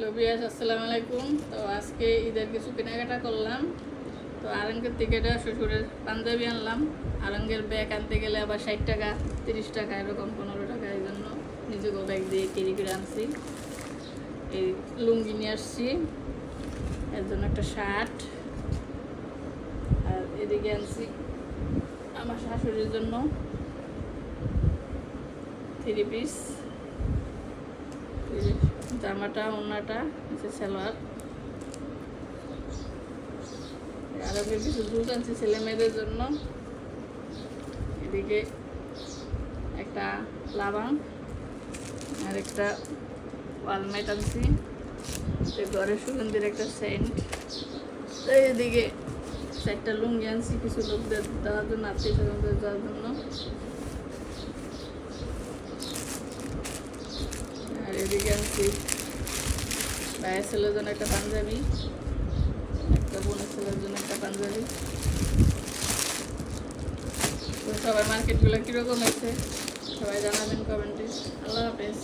লবিয়াস আসসালামু আলাইকুম। তো আজকে ঈদের কিছু কেনাকাটা করলাম। তো আরঙ্গের থেকে এটা শ্বশুরের পাঞ্জাবি আনলাম। আরঙ্গের ব্যাগ আনতে গেলে আবার 60 টাকা 30 টাকা এরকম 15 টাকা, এই জন্য নিজেকেও ব্যাগ দিয়ে কেরি করে আনছি। এই লুঙ্গি নিয়ে আসছি, এর জন্য একটা শার্ট। আর এদিকে আনছি আমার শাশুড়ির জন্য 3 পিস, জামাটা ওড়নাটা হচ্ছে সালোয়ার। আরও কিছু জুস আনছি ছেলে মেয়েদের জন্য। এদিকে একটা লাবাং আর একটা ওয়ালমেট আনছি, ঘরের সুগন্ধির একটা সেন্ট। এদিকে 4টা লুঙ্গি আনছি কিছু লোকদের দেওয়ার জন্য, আত্মীয় স্বজনদের দেওয়ার জন্য। আর এদিকে আনছি ভাইয়ের ছেলের জন্য একটা পাঞ্জাবি, একটা বোনের ছেলের জন্য একটা পাঞ্জাবি। তো সবাই মার্কেটগুলো কীরকম হয়েছে সবাই জানাবেন কমেন্টে। আল্লাহ হাফেজ।